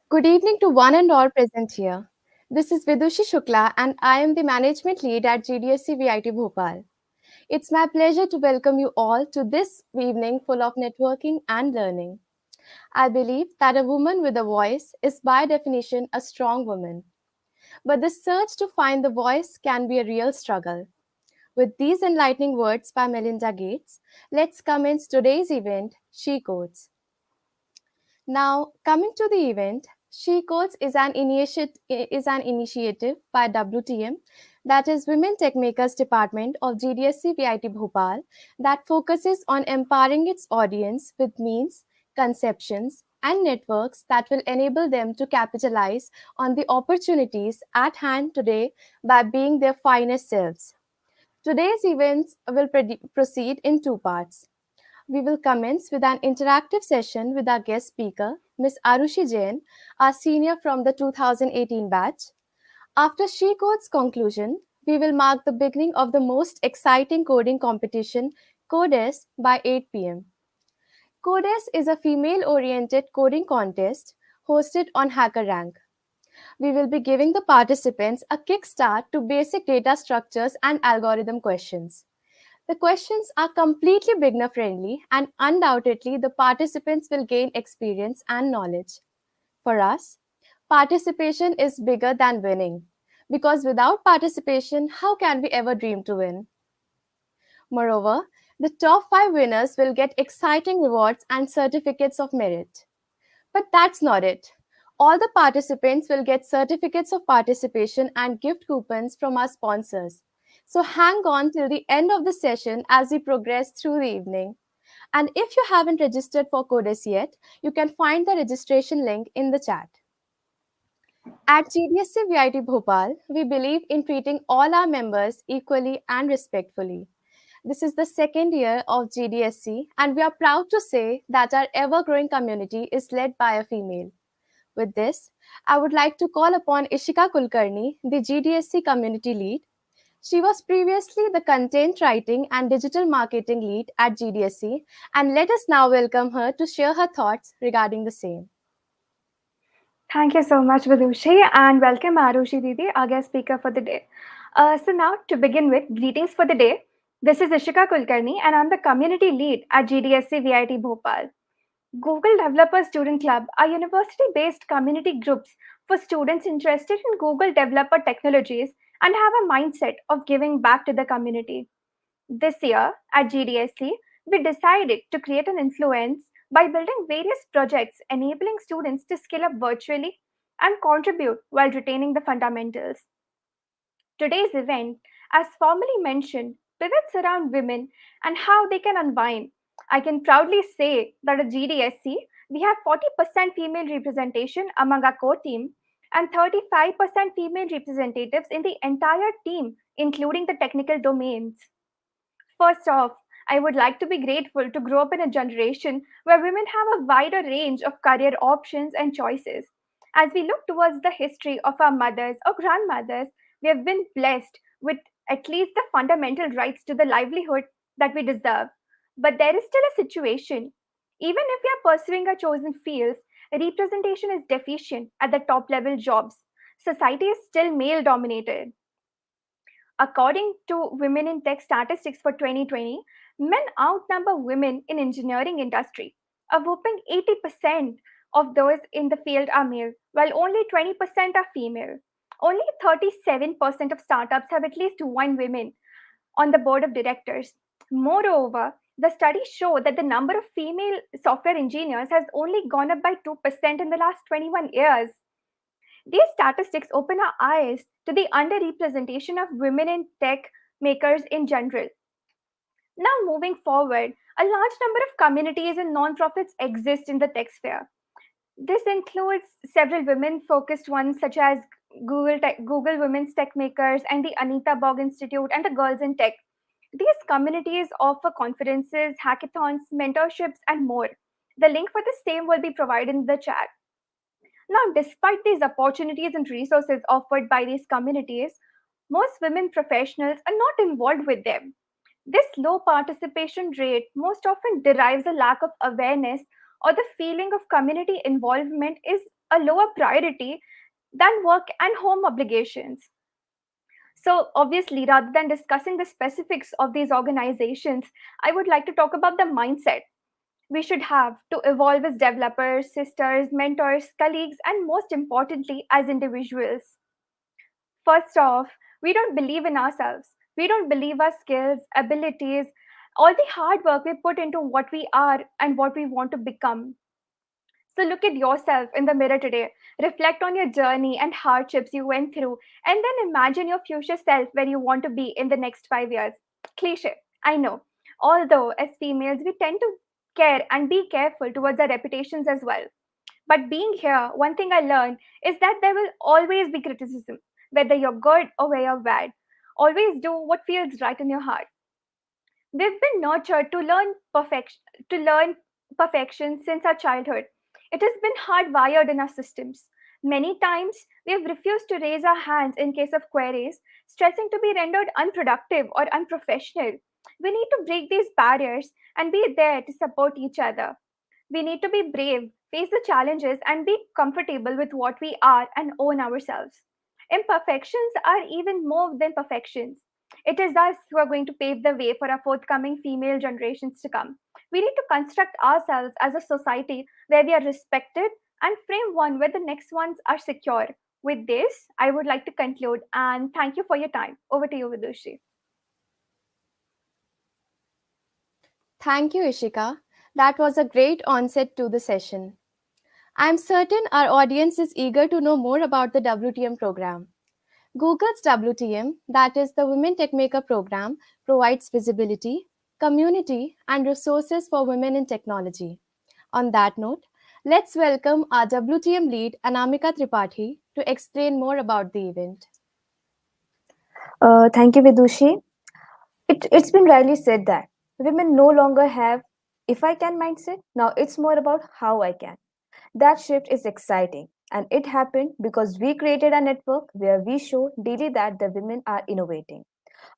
Good evening to one and all present here. This is Vidushi Shukla and I am the management lead at GDSC VIT Bhopal. It's my pleasure to welcome you all to this evening full of networking and learning. I believe that a woman with a voice is by definition a strong woman, but the search to find the voice can be a real struggle. With these enlightening words by Melinda Gates, let's commence today's event, SheCodes. Now, coming to the event, SheCodes is an initiative by WTM, that is Women Tech Makers Department of GDSC VIT Bhopal, that focuses on empowering its audience with means, conceptions, and networks that will enable them to capitalize on the opportunities at hand today by being their finest selves. Today's events will proceed in two parts. We will commence with an interactive session with our guest speaker, Ms. Arushi Jain, our senior from the 2018 batch. After SheCode's conclusion, we will mark the beginning of the most exciting coding competition, CodeS, by 8 p.m. CodeS is a female-oriented coding contest hosted on HackerRank. We will be giving the participants a kickstart to basic data structures and algorithm questions. The questions are completely beginner friendly and undoubtedly the participants will gain experience and knowledge. For us, participation is bigger than winning because without participation, how can we ever dream to win? Moreover, the top 5 winners will get exciting rewards and certificates of merit. But that's not it. All the participants will get certificates of participation and gift coupons from our sponsors. So hang on till the end of the session as we progress through the evening. And if you haven't registered for CODES yet, you can find the registration link in the chat. At GDSC VIT Bhopal, we believe in treating all our members equally and respectfully. This is the second year of GDSC, and we are proud to say that our ever growing community is led by a female. With this, I would like to call upon Ishika Kulkarni, the GDSC community lead. She was previously the content writing and digital marketing lead at GDSC, and let us now welcome her to share her thoughts regarding the same. Thank you so much, Vidushi, and welcome Arushi Didi, our guest speaker for the day. So now, to begin with, greetings for the day. This is Ishika Kulkarni, and I'm the community lead at GDSC VIT Bhopal. Google Developer Student Club are university-based community groups for students interested in Google developer technologies and have a mindset of giving back to the community. This year at GDSC, we decided to create an influence by building various projects enabling students to scale up virtually and contribute while retaining the fundamentals. Today's event, as formally mentioned, pivots around women and how they can unwind. I can proudly say that at GDSC, we have 40% female representation among our core team and 35% female representatives in the entire team, including the technical domains. First off, I would like to be grateful to grow up in a generation where women have a wider range of career options and choices. As we look towards the history of our mothers or grandmothers, we have been blessed with at least the fundamental rights to the livelihood that we deserve. But there is still a situation. Even if we are pursuing our chosen fields, representation is deficient at the top level jobs. Society is still male dominated. According to Women in Tech statistics for 2020, men outnumber women in engineering industry. A whopping 80% of those in the field are male, while only 20% are female. Only 37% of startups have at least one woman on the board of directors. Moreover, the studies show that the number of female software engineers has only gone up by 2% in the last 21 years. These statistics open our eyes to the underrepresentation of women in tech makers in general. Now, moving forward, a large number of communities and nonprofits exist in the tech sphere. This includes several women focused ones such as Google Women's Tech Makers and the Anita Bog Institute and the Girls in Tech. These communities offer conferences, hackathons, mentorships, and more. The link for the same will be provided in the chat. Now, despite these opportunities and resources offered by these communities, most women professionals are not involved with them. This low participation rate most often derives a lack of awareness or the feeling of community involvement is a lower priority than work and home obligations. So, obviously, rather than discussing the specifics of these organizations, I would like to talk about the mindset we should have to evolve as developers, sisters, mentors, colleagues, and most importantly, as individuals. First off, we don't believe in ourselves. We don't believe our skills, abilities, all the hard work we put into what we are and what we want to become. So look at yourself in the mirror today. Reflect on your journey and hardships you went through, and then imagine your future self where you want to be in the next 5 years. Cliche, I know. Although, as females, we tend to care and be careful towards our reputations as well. But being here, one thing I learned is that there will always be criticism, whether you're good or whether you're bad. Always do what feels right in your heart. We've been nurtured to learn perfection since our childhood. It has been hardwired in our systems. Many times we have refused to raise our hands in case of queries, stressing to be rendered unproductive or unprofessional. We need to break these barriers and be there to support each other. We need to be brave, face the challenges, and be comfortable with what we are and own ourselves. Imperfections are even more than perfections. It is us who are going to pave the way for our forthcoming female generations to come. We need to construct ourselves as a society where we are respected and frame one where the next ones are secure. With this, I would like to conclude and thank you for your time. Over to you, Vidushi. Thank you, Ishika. That was a great onset to the session. I'm certain our audience is eager to know more about the WTM program. Google's WTM, that is the Women Techmaker program, provides visibility, community, and resources for women in technology. On that note, let's welcome our WTM lead, Anamika Tripathi, to explain more about the event. Thank you, Vidushi. It's been rightly said that women no longer have if I can mindset. Now it's more about how I can. That shift is exciting. And it happened because we created a network where we show daily that the women are innovating.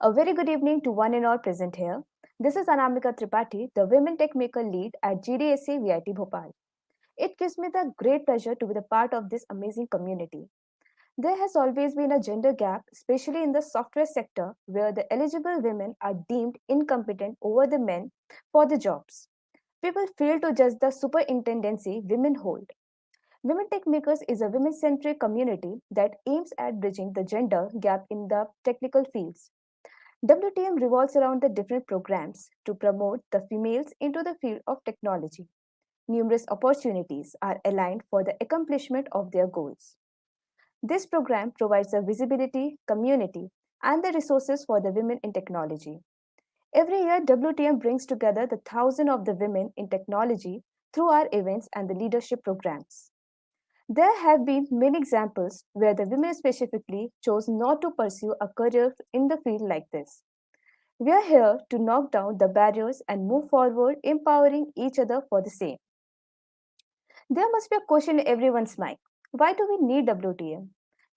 A very good evening to one and all present here. This is Anamika Tripathi, the Women Tech Maker lead at GDSC VIT Bhopal. It gives me the great pleasure to be the part of this amazing community. There has always been a gender gap, especially in the software sector, where the eligible women are deemed incompetent over the men for the jobs. People fail to judge the superintendency women hold. Women Tech Makers is a women centric community that aims at bridging the gender gap in the technical fields. WTM revolves around the different programs to promote the females into the field of technology. Numerous opportunities are aligned for the accomplishment of their goals. This program provides the visibility, community, and the resources for the women in technology. Every year, WTM brings together the thousands of the women in technology through our events and the leadership programs. There have been many examples where the women specifically chose not to pursue a career in the field like this. We are here to knock down the barriers and move forward, empowering each other for the same. There must be a question in everyone's mind. Why do we need WTM?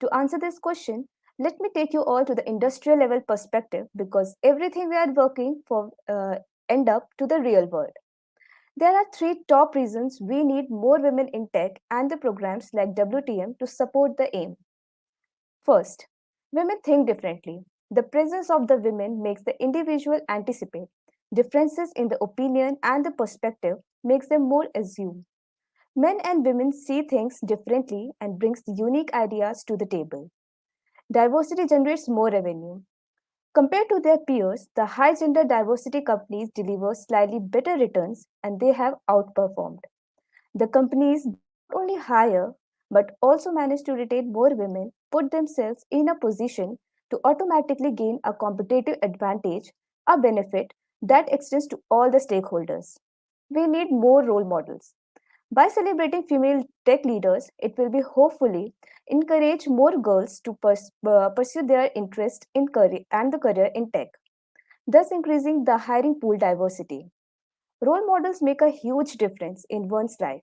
To answer this question, let me take you all to the industrial level perspective because everything we are working for end up to the real world. There are three top reasons we need more women in tech and the programs like WTM to support the aim. First, women think differently. The presence of the women makes the individual anticipate. Differences in the opinion and the perspective makes them more assume. Men and women see things differently and brings unique ideas to the table. Diversity generates more revenue. Compared to their peers, the high gender diversity companies deliver slightly better returns and they have outperformed. The companies that not only hire but also manage to retain more women put themselves in a position to automatically gain a competitive advantage, a benefit that extends to all the stakeholders. We need more role models. By celebrating female tech leaders, it will be hopefully encourage more girls to pursue their interest in career and the career in tech, thus increasing the hiring pool diversity. Role models make a huge difference in one's life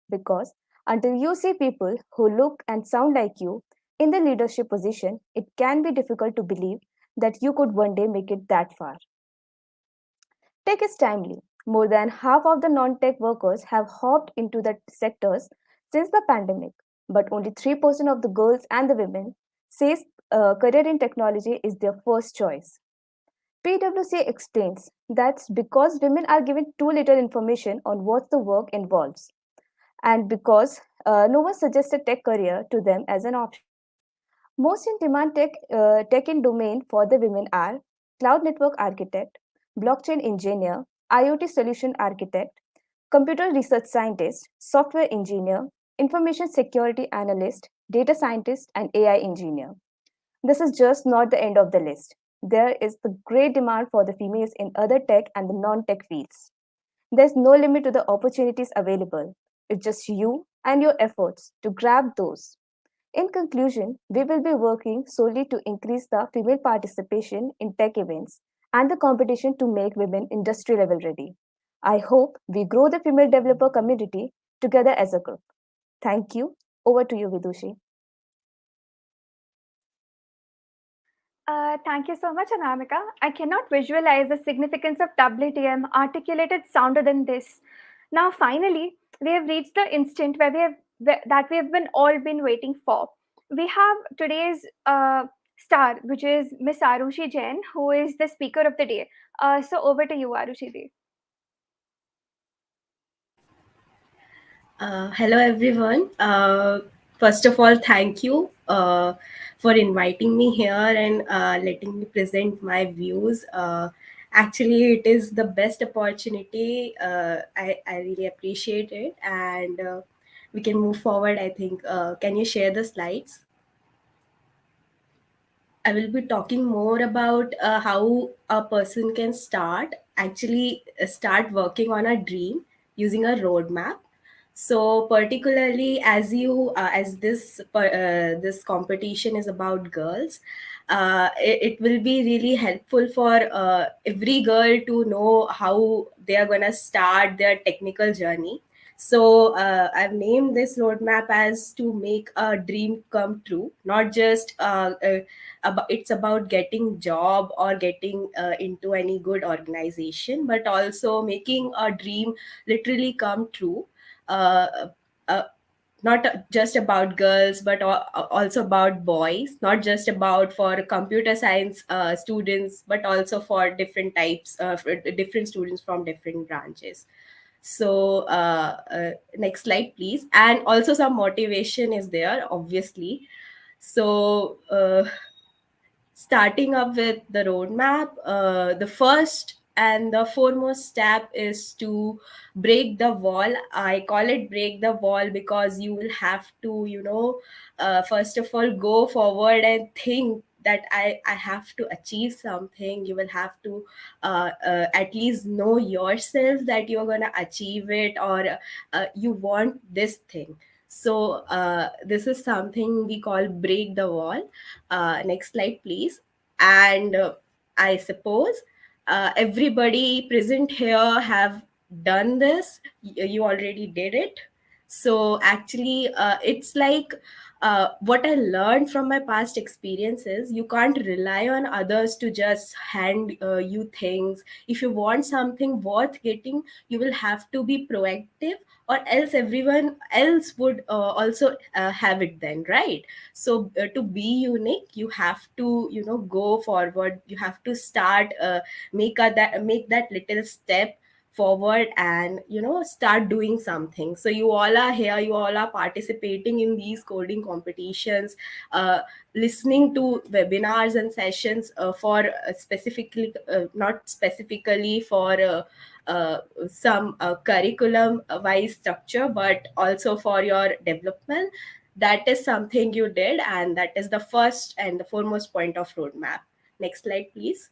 because until you see people who look and sound like you in the leadership position, it can be difficult to believe that you could one day make it that far. Tech is timely. More than half of the non tech workers have hopped into the sectors since the pandemic. but only 3% of the girls and the women says career in technology is their first choice. PwC explains that's because women are given too little information on what the work involves, and because no one suggests a tech career to them as an option. Most in demand tech in domain for the women are cloud network architect, blockchain engineer, IoT solution architect, computer research scientist, software engineer, information security analyst, data scientist, and AI engineer. This is just not the end of the list. There is the great demand for the females in other tech and the non tech fields. There's no limit to the opportunities available. It's just you and your efforts to grab those. In conclusion, we will be working solely to increase the female participation in tech events and the competition to make women industry level ready. I hope we grow the female developer community together as a group. Thank you. Over to you, Vidushi. Thank you so much, Anamika. I cannot visualize the significance of WTM articulated sounder than this. Now, finally, we have reached the instant that we have been all been waiting for. We have today's star, which is Miss Arushi Jain, who is the speaker of the day. So, over to you, Arushi Ji. Hello, everyone. First of all, thank you for inviting me here and letting me present my views. Actually, it is the best opportunity. I really appreciate it. And we can move forward, I think. Can you share the slides? I will be talking more about how a person can start working on a dream using a roadmap. So particularly as this competition is about girls, it will be really helpful for every girl to know how they are gonna start their technical journey. So I've named this roadmap as to make a dream come true, not just it's about getting job or getting into any good organization, but also making a dream literally come true. uh, uh, Not just about girls, but also about boys, not just about for computer science students, but also for different types of different students from different branches. So next slide please. And also some motivation is there, obviously. So starting up with the roadmap, the first and the foremost step is to break the wall. I call it break the wall because you will have to, first of all, go forward and think that I have to achieve something. You will have to at least know yourself that you're going to achieve it, or you want this thing. So this is something we call break the wall. Next slide, please. And I suppose everybody present here have done this. You already did it. So actually, it's like what I learned from my past experiences. You can't rely on others to just hand you things. If you want something worth getting, you will have to be proactive, or else everyone else would also have it then, right? So to be unique, you have to, go forward. You have to start, make that little step forward, and start doing something. So you all are here, you all are participating in these coding competitions, uh, listening to webinars and sessions for specifically, not specifically for some curriculum wise structure, but also for your development. That is something you did, and that is the first and the foremost point of roadmap. Next slide please.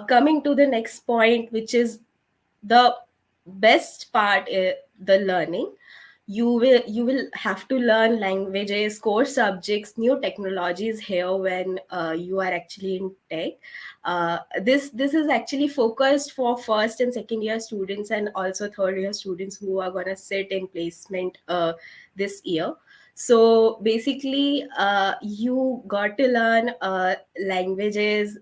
Coming to the next point, which is the best part, the learning. You will have to learn languages, core subjects, new technologies here when you are actually in tech. This is actually focused for first and second year students, and also third year students who are going to sit in placement this year. So basically, you got to learn languages.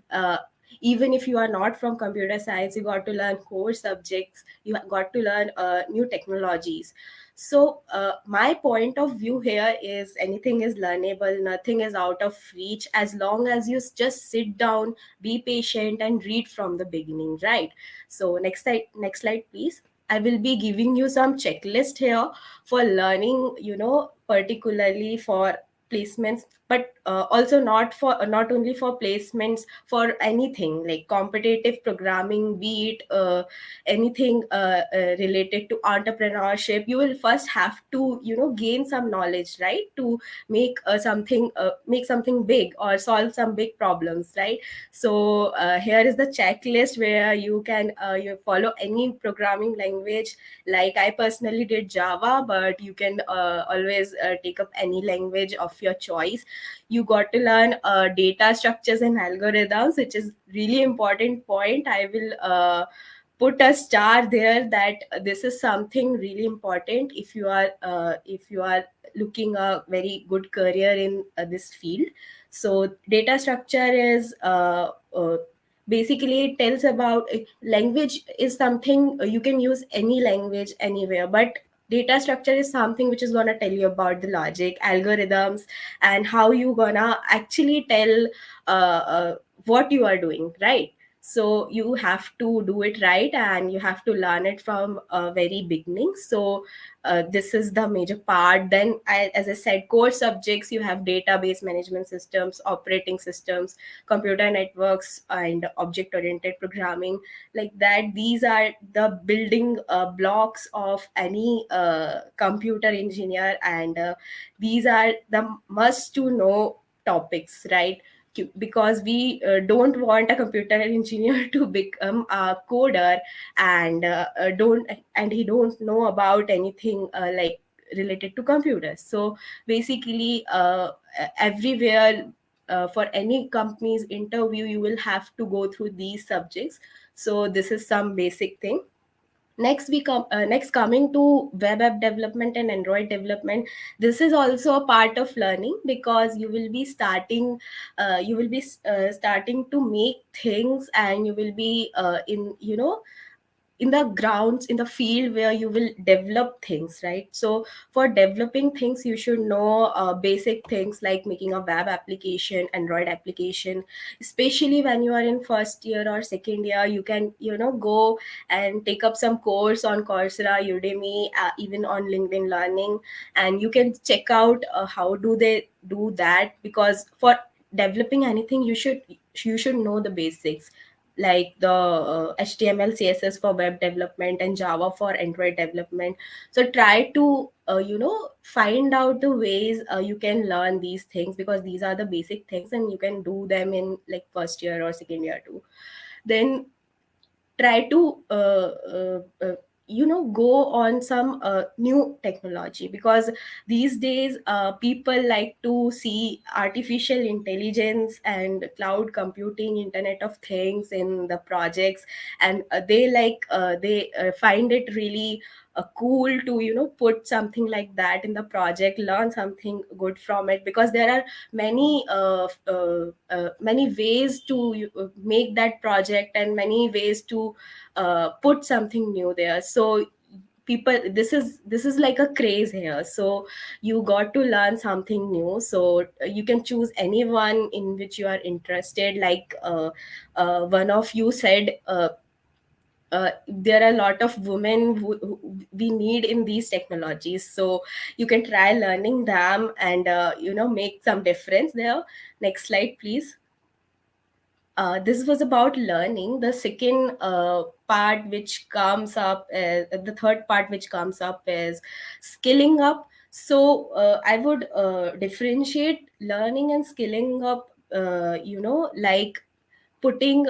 Even if you are not from computer science, you got to learn core subjects. You got to learn new technologies. So my point of view here is anything is learnable, nothing is out of reach, as long as you just sit down, be patient, and read from the beginning, right? So next slide please. I will be giving you some checklist here for learning, particularly for placements, but also not only for placements, for anything like competitive programming, be it anything related to entrepreneurship. You will first have to gain some knowledge, right, to make something big or solve some big problems, right? So here is the checklist where you can you follow any programming language. Like I personally did Java, but you can always take up any language of your choice. You got to learn data structures and algorithms, which is really important point. I will put a star there that this is something really important if you are looking a very good career in this field. So data structure is basically it tells about language is something you can use any language anywhere, but data structure is something which is going to tell you about the logic, algorithms, and how you gonna actually tell what you are doing, right? So you have to do it right, and you have to learn it from very beginning. So this is the major part. Then as I said, core subjects, you have database management systems, operating systems, computer networks, and object oriented programming, like that. These are the building blocks of any computer engineer, and these are the must to know topics, right? Because we don't want a computer engineer to become a coder and don't and he don't know about anything like related to computers. So basically everywhere for any company's interview, you will have to go through these subjects. So this is some basic thing. Next coming to web app development and Android development. This is also a part of learning, because you will be starting to make things, and you will be in the grounds, in the field where you will develop things, right? So for developing things, you should know basic things like making a web application, Android application. Especially when you are in first year or second year, you can go and take up some course on Coursera, Udemy, even on LinkedIn Learning, and you can check out how do they do that. Because for developing anything, you should know the basics, like the HTML, CSS for web development, and Java for Android development. So try to find out the ways you can learn these things, because these are the basic things, and you can do them in like first year or second year too. Then try to go on some new technology, because these days people like to see artificial intelligence and cloud computing, internet of things in the projects. And they find it really cool to put something like that in the project, learn something good from it, because there are many ways to make that project, and many ways to put something new there. So people, this is like a craze here. So you got to learn something new. So you can choose anyone in which you are interested. Like one of you said, there are a lot of women who we need in these technologies. So you can try learning them, and make some difference there. Next slide please. This was about learning. The second part which comes up is, the third part which comes up is skilling up. So I would differentiate learning and skilling up, like putting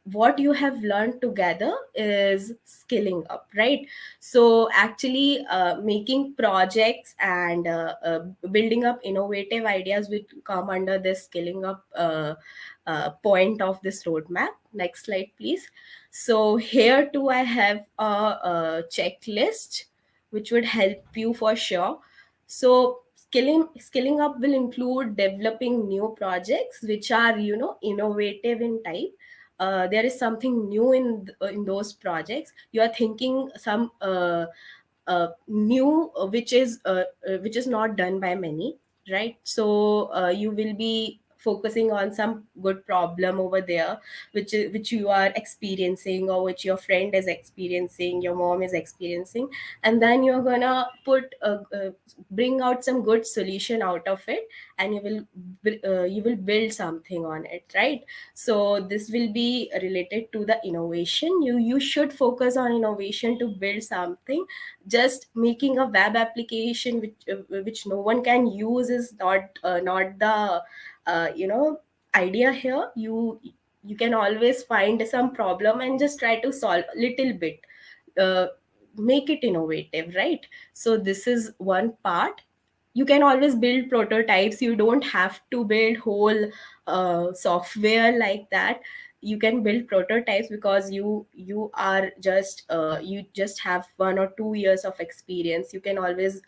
what you have learned together is skilling up, right? So actually making projects and building up innovative ideas will come under this skilling up point of this roadmap. Next slide please. So here too I have a checklist which would help you for sure. So skilling up will include developing new projects which are innovative in type. There is something new in those projects. You are thinking some new, which is not done by many, right? So you will be focusing on some good problem over there, which you are experiencing, or which your friend is experiencing, your mom is experiencing, and then you're gonna bring out some good solution out of it, and you will build something on it, right? So this will be related to the innovation. You should focus on innovation to build something. Just making a web application which no one can use is not the idea here. You can always find some problem and just try to solve a little bit, uh, make it innovative, right? So this is one part. You can always build prototypes. You don't have to build whole software like that. You can build prototypes because you just have 1 or 2 years of experience. You can always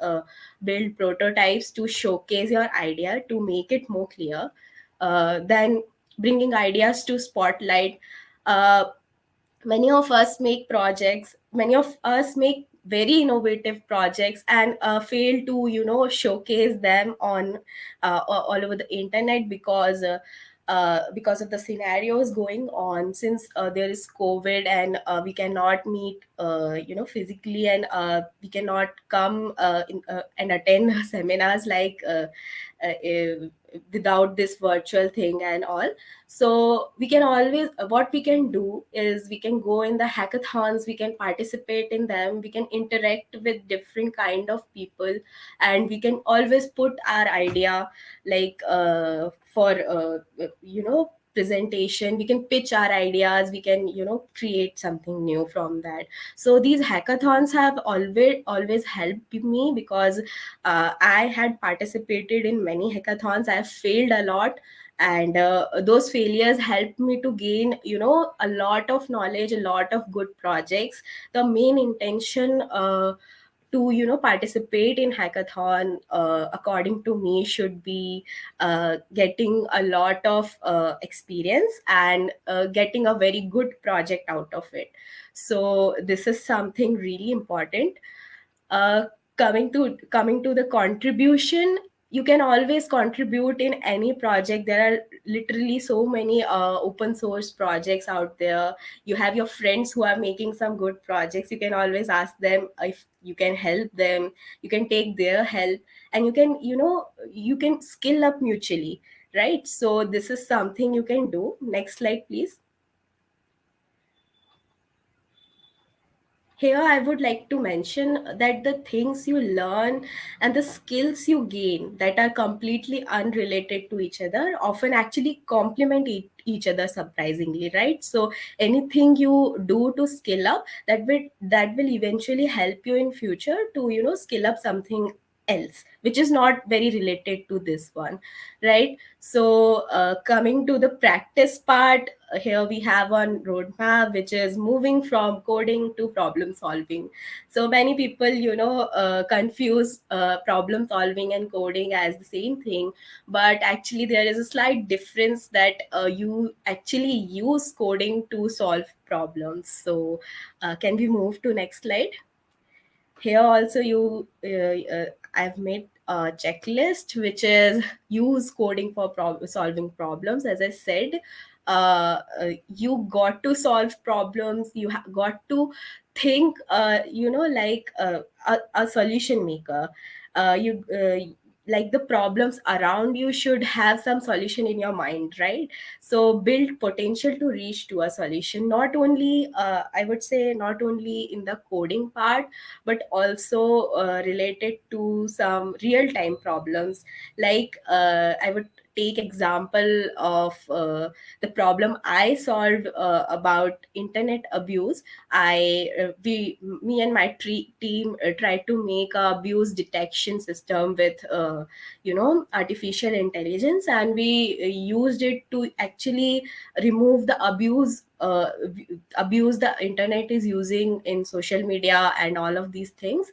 build prototypes to showcase your idea, to make it more clear. Then bringing ideas to spotlight. uh, Many of us make very innovative projects and fail to showcase them on all over the internet, because of the scenarios going on, since there is covid, and we cannot meet physically, and we cannot come and attend seminars like without this virtual thing and all. So we can always, what we can do is we can go in the hackathons, we can participate in them, we can interact with different kind of people, and we can always put our idea, like for presentation. We can pitch our ideas, we can create something new from that. So these hackathons have always helped me, because I had participated in many hackathons. I failed a lot, and those failures helped me to gain a lot of knowledge, a lot of good projects. The main intention to participate in hackathon, according to me, should be getting a lot of experience, and getting a very good project out of it. So this is something really important. uh, coming to the contribution, you can always contribute in any project. There are literally so many open source projects out there. You have your friends who are making some good projects. You can always ask them if you can help them. You can take their help, and you can skill up mutually, right? So this is something you can do. Next slide, please. Here, I would like to mention that the things you learn and the skills you gain that are completely unrelated to each other often actually complement each other, surprisingly, right? So anything you do to skill up, that will eventually help you in future to skill up something else which is not very related to this one, right? So coming to the practice part, here we have one roadmap which is moving from coding to problem solving. So many people confuse problem solving and coding as the same thing, but actually there is a slight difference, that you actually use coding to solve problems. So can we move to next slide? Here also I've made a checklist which is use coding for solving problems. As I said, you got to solve problems. You got to think, like a solution maker. You Like the problems around you should have some solution in your mind, right? So build potential to reach to a solution, not only I would say, not only in the coding part, but also related to some real time problems. Like I would take example of the problem I solved about internet abuse. I we Me and my team tried to make a abuse detection system with artificial intelligence, and we used it to actually remove the abuse the internet is using in social media and all of these things,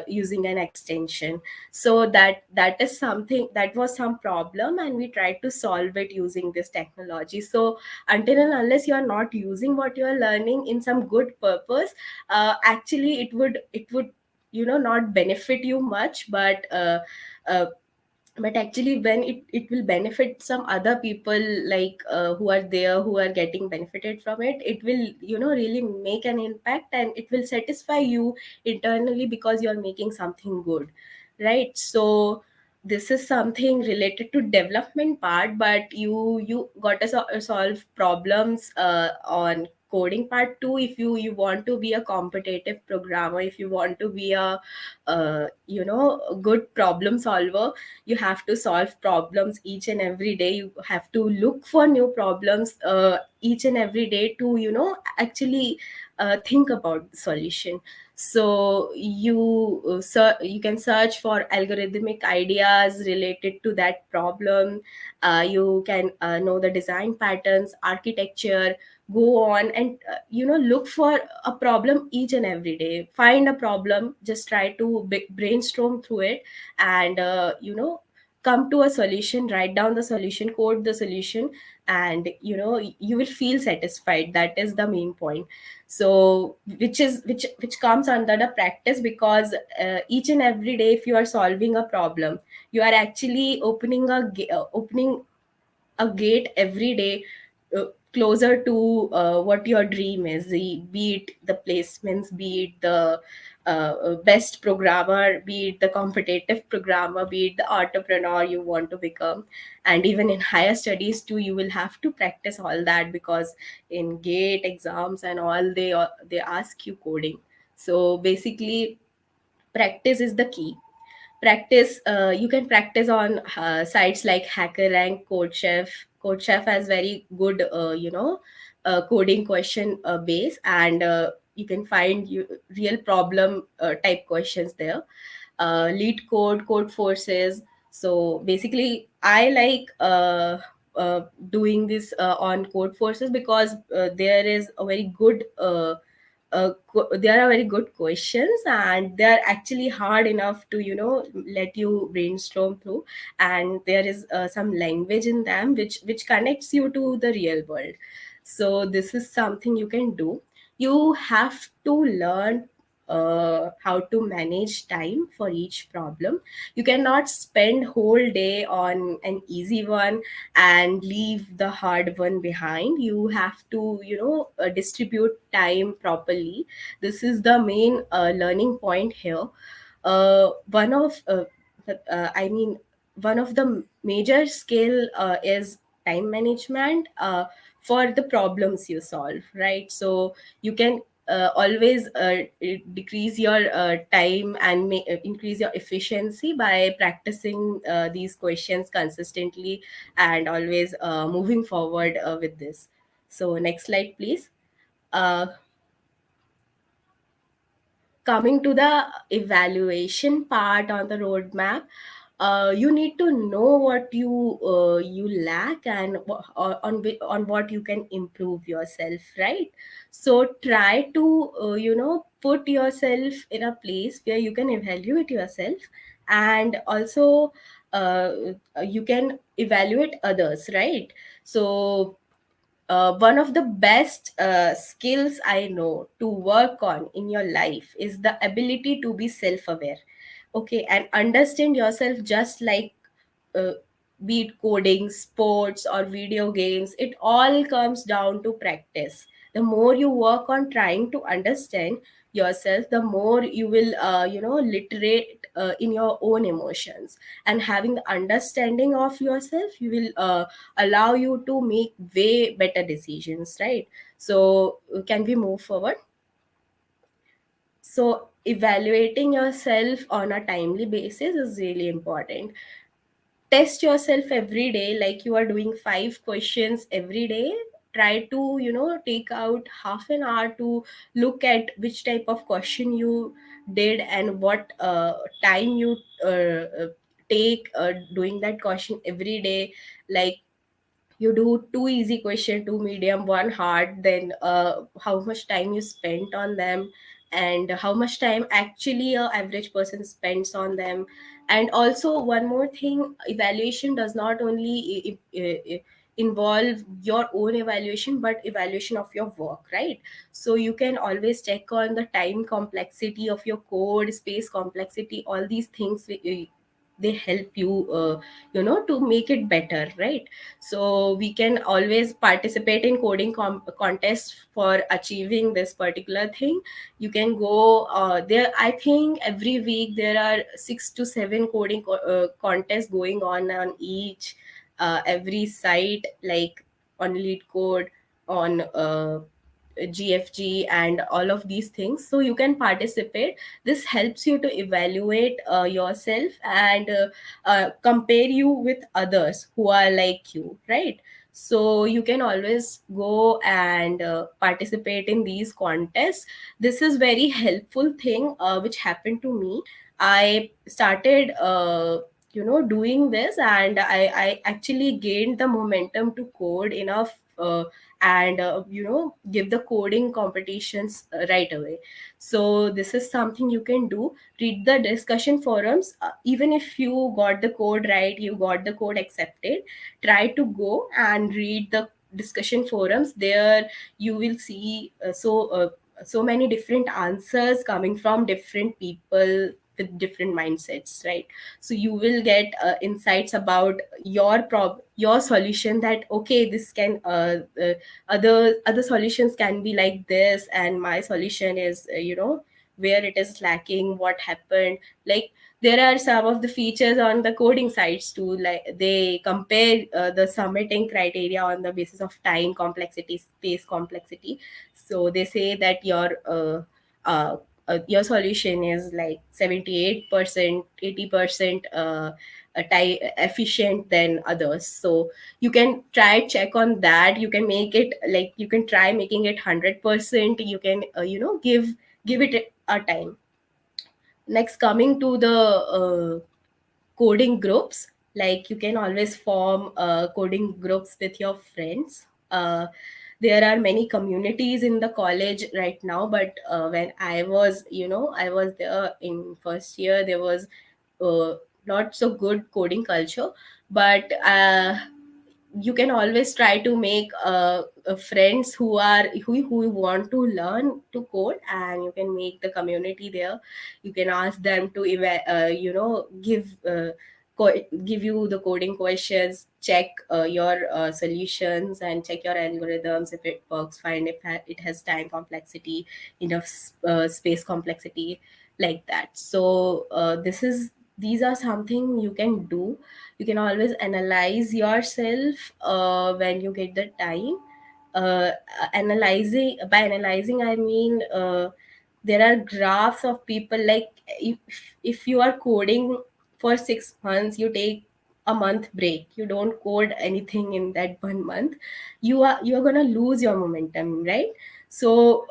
using an extension. So that is something, that was some problem, and we tried to solve it using this technology. So until and unless you are not using what you are learning in some good purpose, actually it would not benefit you much, uh, but actually when it will benefit some other people, like who are there, who are getting benefited from it, it will really make an impact, and it will satisfy you internally because you're making something good, right? So this is something related to development part, but you got to solve problems on coding part too. If you want to be a competitive programmer, if you want to be a a good problem solver, you have to solve problems each and every day. You have to look for new problems each and every day to actually think about the solution. So you can search for algorithmic ideas related to that problem. You can know the design patterns, architecture, go on and look for a problem each and every day. Find a problem, just try to brainstorm through it, and come to a solution, write down the solution, code the solution, and you will feel satisfied. That is the main point. So which comes under the practice, because each and every day if you are solving a problem, you are actually opening a gate every day, closer to what your dream is, be it the placements, be it the best programmer, be it the competitive programmer, be it the entrepreneur you want to become. And even in higher studies too, you will have to practice all that, because in gate exams and all, they ask you coding. So basically, practice is the key. Practice, you can practice on sites like HackerRank, CodeChef has very good coding question base, and you can find real problem type questions there. Lead code, code forces. So basically I like doing this on code forces, because there is a very good there are very good questions, and they are actually hard enough to let you brainstorm through. And there is some language in them which connects you to the real world. So this is something you can do. You have to learn how to manage time for each problem. You cannot spend whole day on an easy one and leave the hard one behind. You have to distribute time properly. This is the main learning point here. One of I mean, one of the major skill is time management for the problems you solve, right? So you can always decrease your time and increase your efficiency by practicing these questions consistently, and always moving forward with this. So next slide please. uh, Coming to the evaluation part on the roadmap, you need to know what you lack, and on what you can improve yourself, right? So try to put yourself in a place where you can evaluate yourself, and also uh, you can evaluate others, right? So one of the best skills I know to work on in your life is the ability to be self aware. Okay, and understand yourself, just like uh, be it coding, sports, or video games. It all comes down to practice. The more you work on trying to understand yourself, the more you will literate in your own emotions. And having the understanding of yourself, you will allow you to make way better decisions, right? So can we move forward? So evaluating yourself on a timely basis is really important. Test yourself every day, like you are doing 5 questions every day. Try to take out half an hour to look at which type of question you did, and what time you take doing that question every day. Like, you do two easy question, two medium, one hard, then how much time you spent on them, and how much time actually a average person spends on them. And also one more thing, evaluation does not only involve your own evaluation, but evaluation of your work, right? So you can always check on the time complexity of your code, space complexity, all these things. They help you, to make it better, right? So we can always participate in coding contests for achieving this particular thing. You can go there. I think every week there are 6 to 7 coding contests going on each every site, like on lead code, on GFG, and all of these things. So you can participate. This helps you to evaluate yourself and compare you with others who are like you, right? So you can always go and participate in these contests. This is very helpful thing which happened to me. I started doing this, and I actually gained the momentum to code enough, and give the coding competitions right away. So this is something you can do. Read the discussion forums. Even if you got the code right, you got the code accepted, try to go and read the discussion forums. There you will see so many different answers coming from different people with different mindsets, right? So you will get insights about your solution, that okay, this can other solutions can be like this, and my solution is where it is lacking, what happened. Like, there are some of the features on the coding sites too, like they compare the submitting criteria on the basis of time complexity, space complexity. So they say that your solution is like 78%, 80% efficient than others. So you can try check on that. You can make it, like, you can try making it 100%. You can give it a time. Next, coming to the coding groups, like you can always form coding groups with your friends. There are many communities in the college right now, but when I was there in first year, there was uh, not so good coding culture. But you can always try to make friends who want to learn to code, and you can make the community there. You can ask them to give you the coding questions, check your solutions, and check your algorithms if it works fine, if it has time complexity, enough space complexity, like that. So these are something you can do. You can always analyze yourself when you get the time. By analyzing, I mean, there are graphs of people. Like, if you are coding for 6 months, you take a month break, you don't code anything in that 1 month, you're gonna lose your momentum, right? So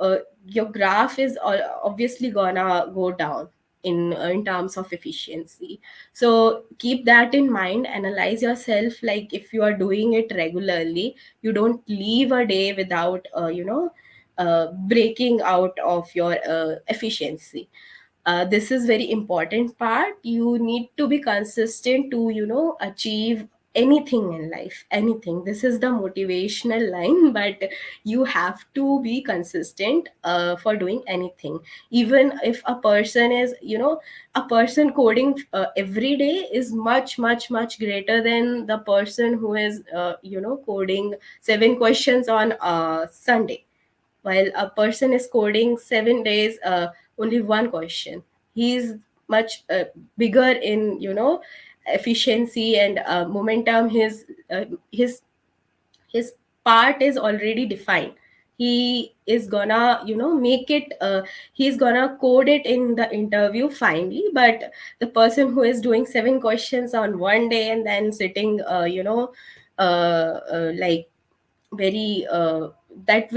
your graph is obviously gonna go down in terms of efficiency. So keep that in mind. Analyze yourself. Like, if you are doing it regularly, you don't leave a day without breaking out of your efficiency. This is very important part. You need to be consistent to achieve anything in life, anything. This is the motivational line, but you have to be consistent for doing anything. Even if a person is a person coding every day is much much much greater than the person who is coding 7 questions on Sunday. While a person is coding 7 days, only one question, he's much bigger in efficiency and momentum. His part is already defined. He is gonna make it, he's gonna code it in the interview finally. But the person who is doing 7 questions on one day and then sitting like very that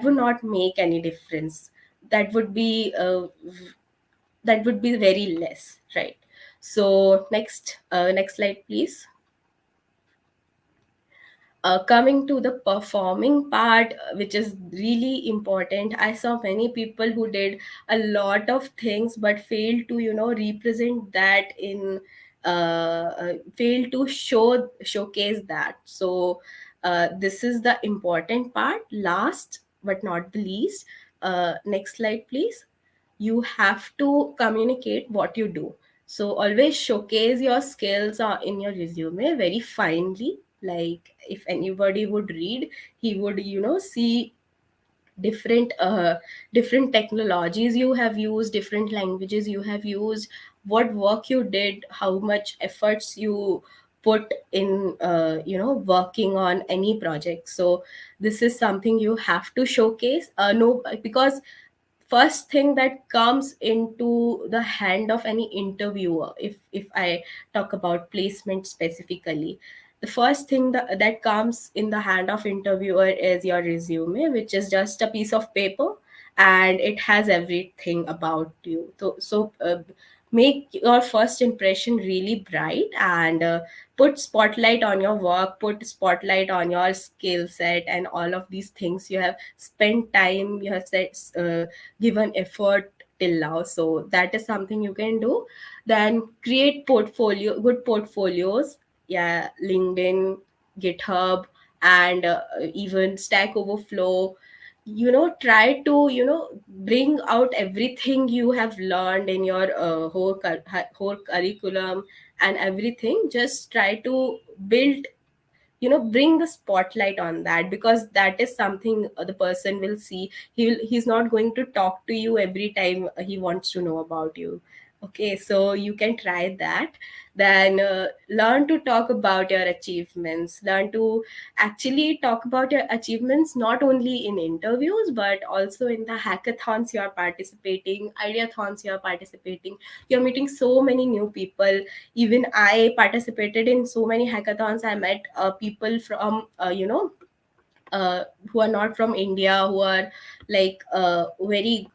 would not make any difference. That would be very less, right? So next slide, please. Coming to the performing part, which is really important, I saw many people who did a lot of things but failed to represent that in failed to showcase that. So This is the important part. Last but not the least, next slide please. You have to communicate what you do. So always showcase your skills in your resume very finely. Like if anybody would read, he would see different different technologies you have used, different languages you have used, what work you did, how much efforts you put in working on any project. So this is something you have to showcase. No, because first thing that comes into the hand of any interviewer, if I talk about placement specifically, the first thing that comes in the hand of interviewer is your resume, which is just a piece of paper, and it has everything about you. So make your first impression really bright, and put spotlight on your work, put spotlight on your skill set, and all of these things you have spent time, you have said, given effort till now. So that is something you can do. Then create good portfolios. Yeah, LinkedIn, GitHub, and even Stack Overflow. Try to bring out everything you have learned in your whole curriculum and everything. Just try to build, bring the spotlight on that, because that is something the person will see. He's not going to talk to you every time he wants to know about you. Okay, so you can try that. Then learn to talk about your achievements. Learn to actually talk about your achievements, not only in interviews but also in the hackathons you are participating, ideathons you are participating. You're meeting so many new people. Even I participated in so many hackathons. I met people from who are not from India, who are like very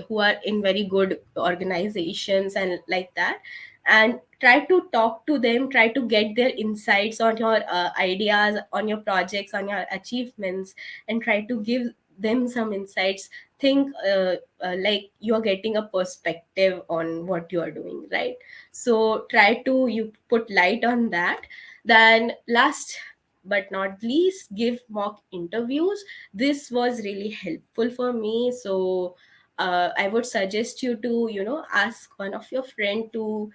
who are in very good organizations and like that. And try to talk to them, try to get their insights on your ideas, on your projects, on your achievements, and try to give them some insights. Think like you are getting a perspective on what you are doing, right? So try to you put light on that. Then last but not least, give mock interviews. This was really helpful for me. So I would suggest you to ask one of your friend to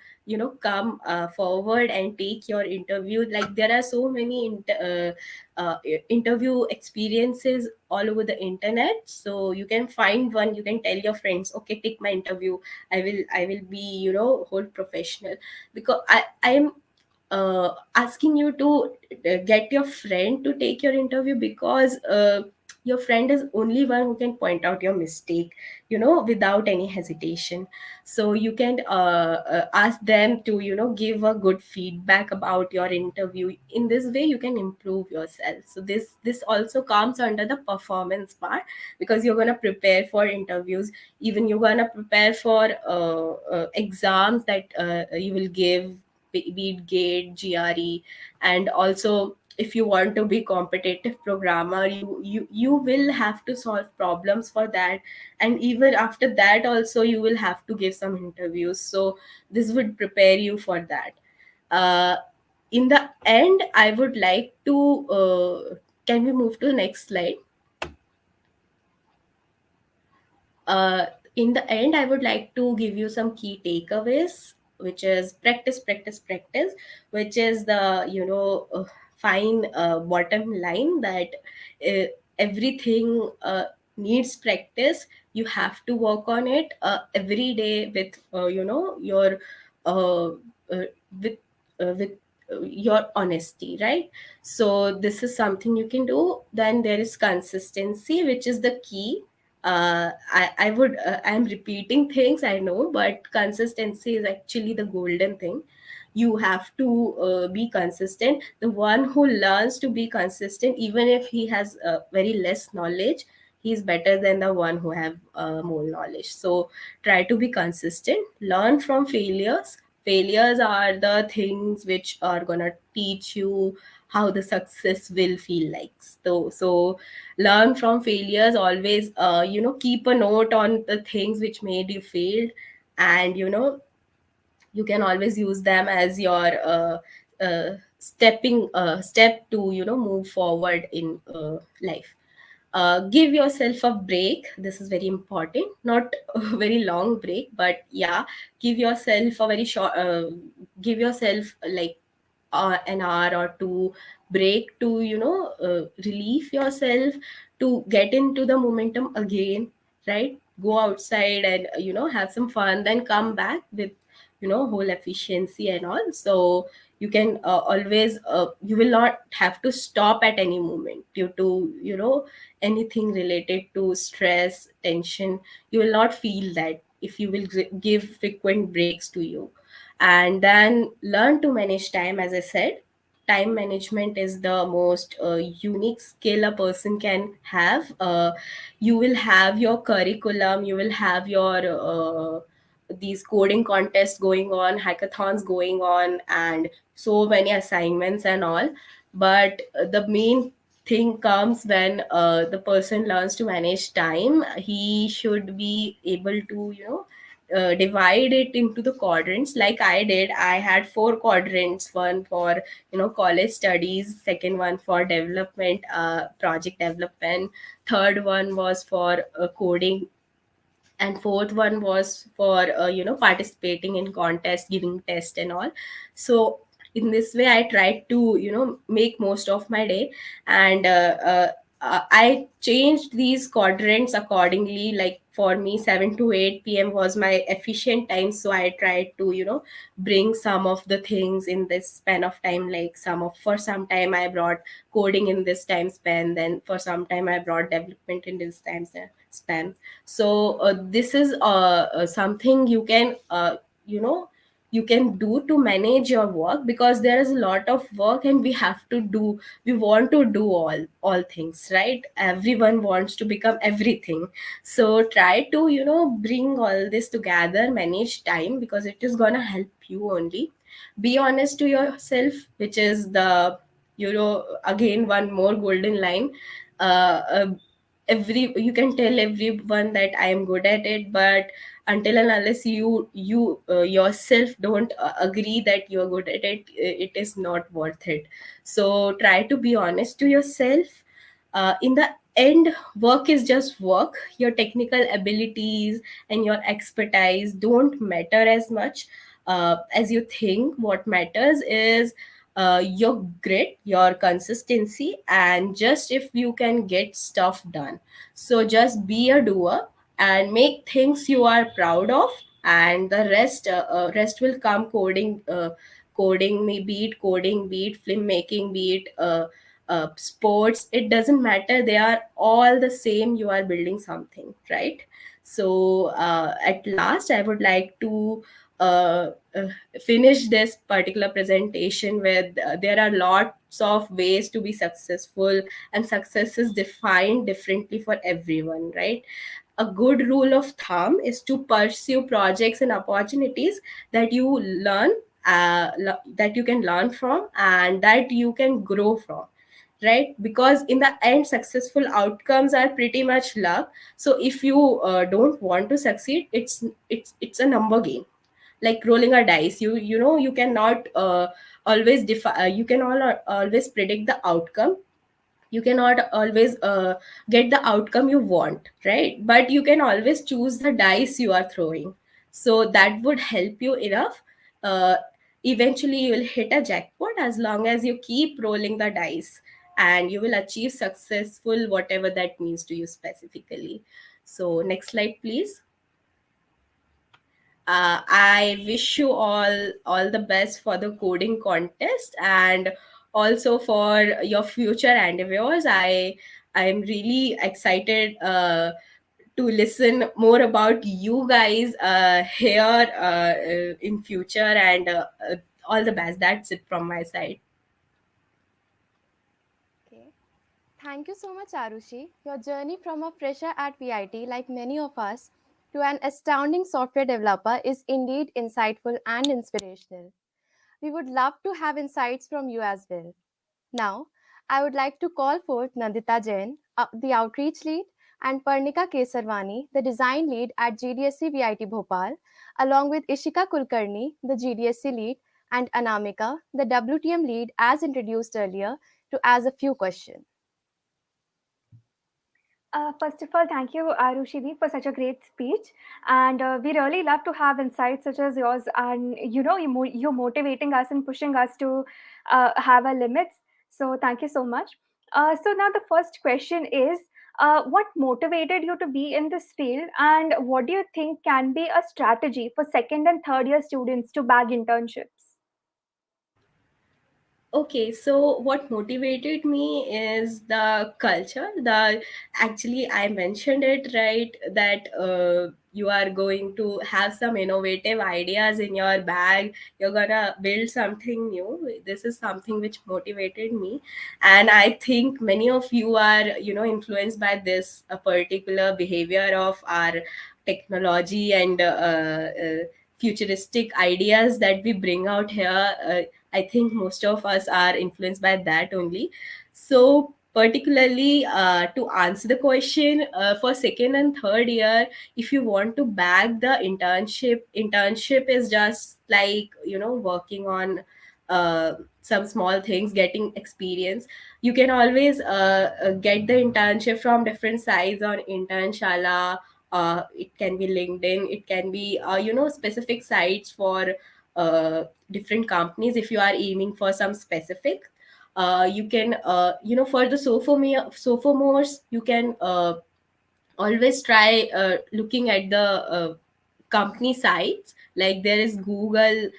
come forward and take your interview. Like there are so many interview experiences all over the internet, so you can find one. You can tell your friends, okay, take my interview. I will be whole professional. Because I am asking you to get your friend to take your interview, because your friend is only one who can point out your mistake without any hesitation. So you can ask them to give a good feedback about your interview. In this way you can improve yourself. So this also comes under the performance part, because you're going to prepare for interviews. Even you're going to prepare for exams that you will give, be it GATE, GRE. And also if you want to be competitive programmer, you will have to solve problems for that. And even after that also you will have to give some interviews. So this would prepare you for that. uh, in the end, I would like to can we move to the next slide? uh, in the end, I would like to give you some key takeaways, which is practice, practice, practice, which is the fine bottom line, that uh, everything needs practice. You have to work on it every day with your uh, with with your honesty, right? So this is something you can do. Then there is consistency, which is the key. I'm repeating things, I know, but consistency is actually the golden thing. You have to be consistent. The one who learns to be consistent, even if he has very less knowledge, he's better than the one who have more knowledge. So try to be consistent. Learn from failures. Failures are the things which are gonna teach you how the success will feel like. So learn from failures. Always keep a note on the things which made you failed. And you can always use them as your step to move forward in life. Give yourself a break. This is very important, not a very long break, but yeah, give yourself a very short give yourself like an hour or two break to relieve yourself, to get into the momentum again, right? Go outside and have some fun, then come back with whole efficiency and all. So you can always you will not have to stop at any moment due to anything related to stress, tension. You will not feel that if you will give frequent breaks to you. And then learn to manage time. As I said, time management is the most unique skill a person can have. You will have your curriculum, you will have your these coding contests going on, hackathons going on, and so many assignments and all. But the main thing comes when the person learns to manage time. He should be able to divide it into the quadrants like I did. I had four quadrants: one for college studies, second one for development, project development, third one was for coding, and fourth one was for participating in contest, giving test and all. So in this way I tried to make most of my day. And I changed these quadrants accordingly. Like for me, 7 to 8 p.m was my efficient time, so I tried to bring some of the things in this span of time. Like for some time I brought coding in this time span, then for some time I brought development in this time span. So this is something you can you know you can do to manage your work, because there is a lot of work and we want to do all things, right? Everyone wants to become everything. So try to bring all this together, manage time, because it is gonna help you only. Be honest to yourself, which is the again one more golden line. uh, every You can tell everyone that I am good at it, but until and unless you yourself don't agree that you're good at it, it is not worth it. So try to be honest to yourself. In the end, work is just work. Your technical abilities and your expertise don't matter as much as you think. What matters is your grit, your consistency, and just if you can get stuff done. So just be a doer and make things you are proud of, and the rest will come. Coding, may be it coding, be it film making, be it sports, it doesn't matter. They are all the same. You are building something, right? So at last I would like to uh, uh, finish this particular presentation with there are lots of ways to be successful, and success is defined differently for everyone, right? A good rule of thumb is to pursue projects and opportunities that you that you can learn from and that you can grow from, right? Because in the end, successful outcomes are pretty much luck. So if you don't want to succeed, it's a number game, like rolling a dice. You cannot you can always predict the outcome. You cannot always get the outcome you want, right? But you can always choose the dice you are throwing. So that would help you enough. uh, Eventually you will hit a jackpot as long as you keep rolling the dice, and you will achieve successful, whatever that means to you specifically. So next slide please. I wish you all the best for the coding contest, and also for your future endeavors. I am really excited to listen more about you guys here in future, and all the best. That's it from my side. Okay. Thank you so much, Arushi. Your journey from a fresher at VIT, like many of us, to an astounding software developer is indeed insightful and inspirational. We would love to have insights from you as well. Now, I would like to call forth Nandita Jain, the outreach lead, and Parnika Kesarwani, the design lead at GDSC VIT Bhopal, along with Ishika Kulkarni, the GDSC lead, and Anamika, the WTM lead, as introduced earlier, to ask a few questions. First of all, thank you, Arushi, for such a great speech. And we really love to have insights such as yours. And you're motivating us and pushing us to have our limits. So thank you so much. So now the first question is, what motivated you to be in this field, and what do you think can be a strategy for second and third year students to bag internships? Okay, so what motivated me is the culture. The Actually, I mentioned it right, that you are going to have some innovative ideas in your bag. You're gonna build something new. This is something which motivated me, and I think many of you are, influenced by this particular behavior of our technology and futuristic ideas that we bring out here. I think most of us are influenced by that only. So, particularly to answer the question, for second and third year, if you want to bag the internship is just like, working on some small things, getting experience. You can always get the internship from different sites on Internshala. It can be LinkedIn, it can be specific sites for different companies. If you are aiming for some specific, you can for the sophomores, you can always try looking at the company sites, like there is Google,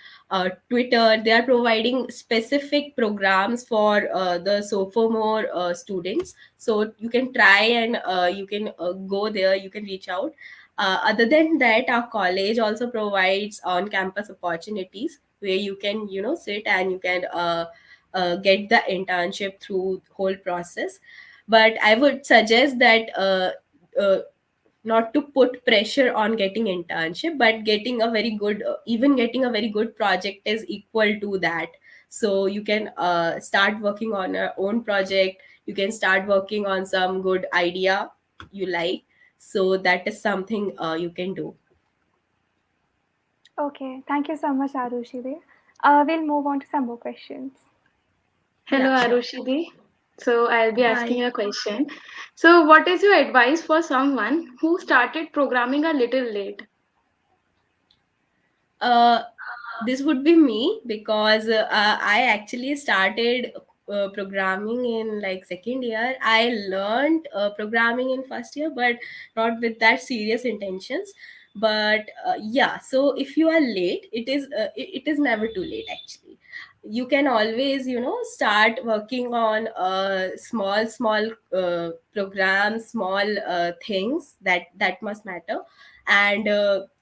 Twitter. They are providing specific programs for the sophomore students, so you can try and you can go there, you can reach out. Other than that, our college also provides on campus opportunities where you can sit and you can get the internship through whole process. But I would suggest that uh, not to put pressure on getting internship, but getting a very good even getting a very good project is equal to that. So you can start working on your own project, you can start working on some good idea you like. So that is something you can do. Okay, thank you so much, Arushi. We'll move on to some more questions. Hello, Yeah, sure. Arushi. So I'll be asking Hi. a question. So, what is your advice for someone who started programming a little late? uh, this would be me, because I actually started programming in like second year. I learned programming in first year, but not with that serious intentions. But yeah, so if you are late, it is never too late actually. You can always start working on small programs, small things that must matter. And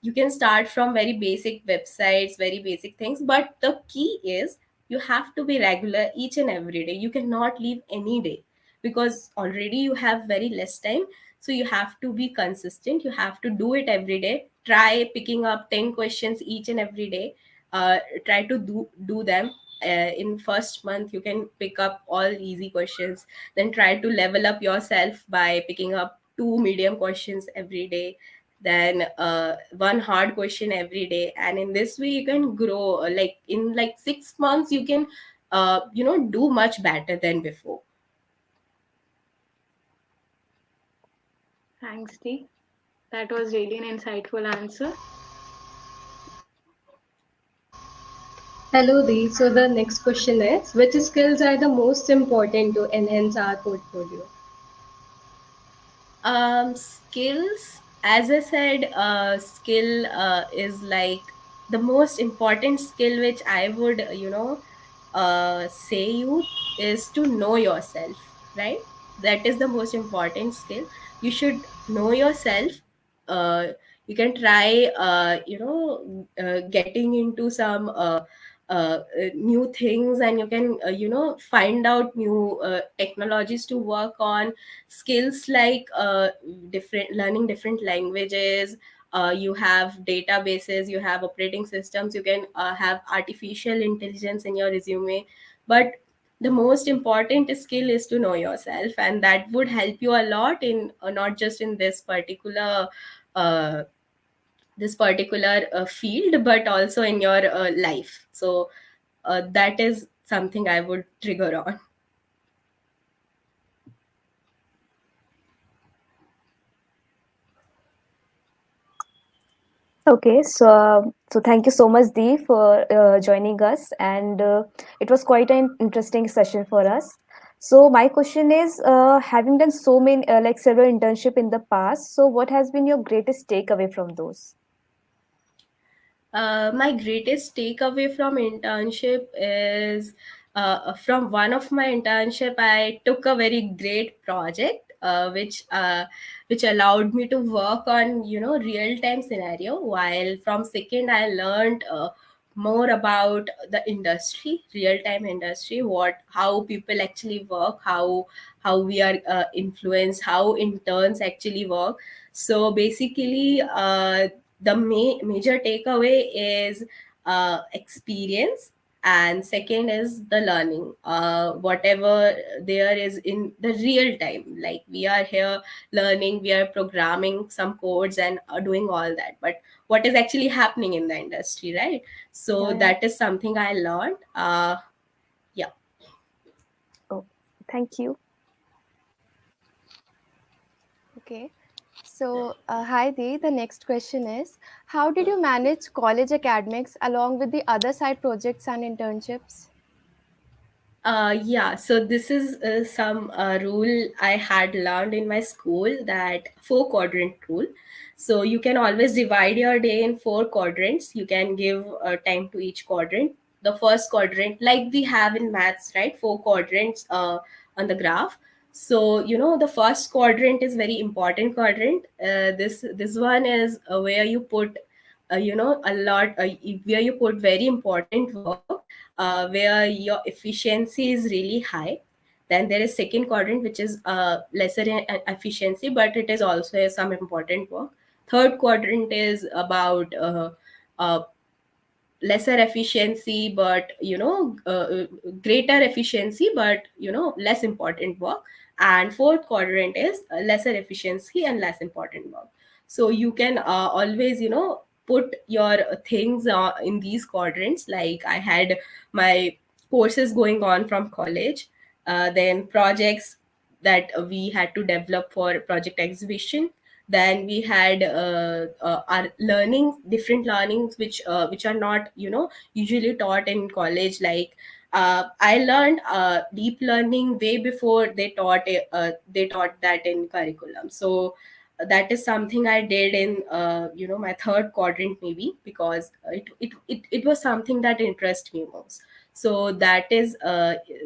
you can start from very basic websites, very basic things, but the key is you have to be regular each and every day. You cannot leave any day, because already you have very less time. So you have to be consistent, you have to do it every day. Try picking up 10 questions each and every day. Try to do them. In first month you can pick up all easy questions, then try to level up yourself by picking up two medium questions every day, then one hard question every day. And in this way you can grow, like in like 6 months you can do much better than before. Thanks, Dee. That was really an insightful answer. Hello, Dee. So the next question is, which skills are the most important to enhance our portfolio? Skills, as I said, skill is like the most important skill which I would say you, is to know yourself, right? That is the most important skill. You should know yourself. uh, you can try getting into some new things, and you can find out new technologies to work on. Skills like different learning different languages. You have databases, you have operating systems, you can have artificial intelligence in your resume. But the most important skill is to know yourself, and that would help you a lot in not just in this particular field, but also in your life. So that is something I would trigger on. Okay, so thank you so much, Dee, for joining us, and it was quite an interesting session for us. So my question is, having done so many, like several internship in the past, so what has been your greatest takeaway from those? My greatest takeaway from internship is from one of my internship, I took a very great project, which allowed me to work on real time scenario. While from second, I learned more about the industry, real time industry, what how people actually work, how we are influenced, how interns actually work. So basically, the major takeaway is experience, and second is the learning, whatever there is in the real time, like we are here learning, we are programming some codes and doing all that, but what is actually happening in the industry, right? So Yeah, yeah. that is something I learned. Yeah. Oh, thank you. Okay. So, hi Dee. The next question is, how did you manage college academics along with the other side projects and internships? Yeah, so this is some rule I had learned in my school, that four quadrant rule. So you can always divide your day in four quadrants. You can give time to each quadrant. The first quadrant, like we have in maths, right? Four quadrants on the graph. So the first quadrant is very important quadrant. This one is where you put a lot, where you put very important work, where your efficiency is really high. Then there is second quadrant, which is lesser in efficiency, but it is also some important work. Third quadrant is about uh, lesser efficiency, but greater efficiency, but less important work. And fourth quadrant is lesser efficiency and less important work. So you can always put your things in these quadrants. Like I had my courses going on from college, then projects that we had to develop for project exhibition. Then we had our learning, different learnings, which are not usually taught in college. Like I learned deep learning way before they taught that in curriculum. So that is something I did in my third quadrant, maybe because it was something that interests me most. So that is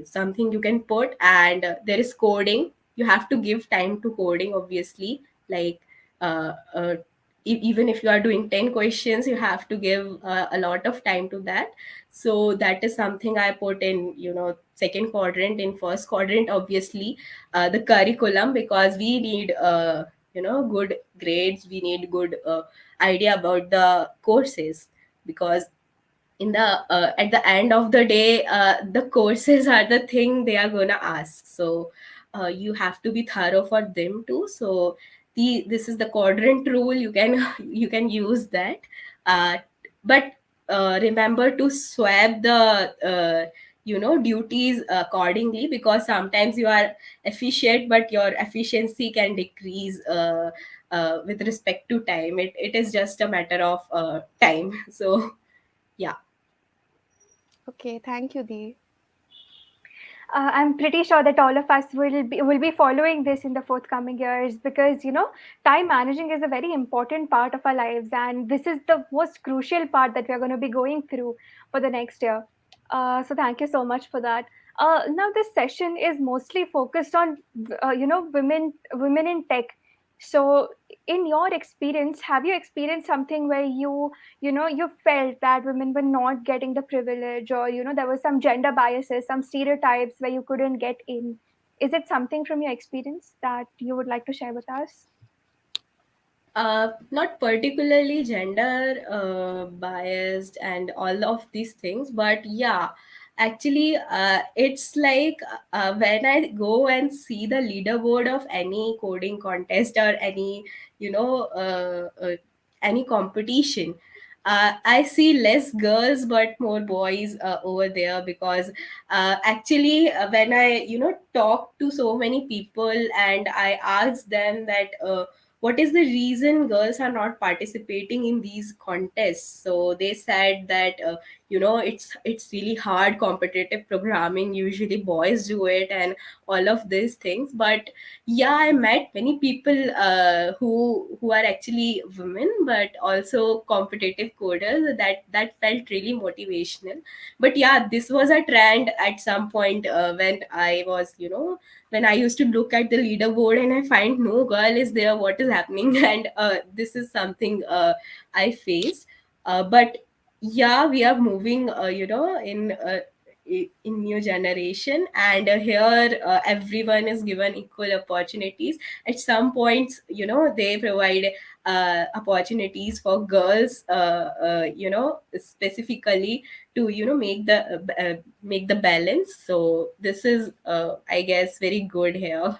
something you can put. And there is coding. You have to give time to coding, obviously. Like uh, uh, even if you are doing 10 questions, you have to give a lot of time to that. So that is something I put in second quadrant. In first quadrant, obviously, the curriculum, because we need good grades, we need good idea about the courses, because in the at the end of the day, the courses are the thing they are gonna ask. So you have to be thorough for them too. So this is the quadrant rule. You can you can use that, but remember to swap the duties accordingly, because sometimes you are efficient but your efficiency can decrease with respect to time. It is just a matter of time. So yeah. Okay, thank you, Dee. I'm pretty sure that all of us will be following this in the forthcoming years, because time managing is a very important part of our lives, and this is the most crucial part that we are going to be going through for the next year. So thank you so much for that. Now this session is mostly focused on women in tech. So in your experience, have you experienced something where you felt that women were not getting the privilege, or there was some gender biases, some stereotypes where you couldn't get in? Is it something from your experience that you would like to share with us? Not particularly gender biased and all of these things, but yeah, actually, it's like when I go and see the leaderboard of any coding contest or any, you know, uh, uh, any competition. I see less girls but more boys over there, because actually when I talk to so many people and I ask them that what is the reason girls are not participating in these contests, so they said that it's really hard competitive programming, usually boys do it and all of these things. But yeah, I met many people who are actually women but also competitive coders. That felt really motivational. But yeah, this was a trend at some point when I was when I used to look at the leaderboard and I find no girl is there, what is happening? And this is something I faced. But yeah, we are moving in new generation, and here everyone is given equal opportunities. At some points they provide opportunities for girls specifically to make the balance. So this is I guess very good here.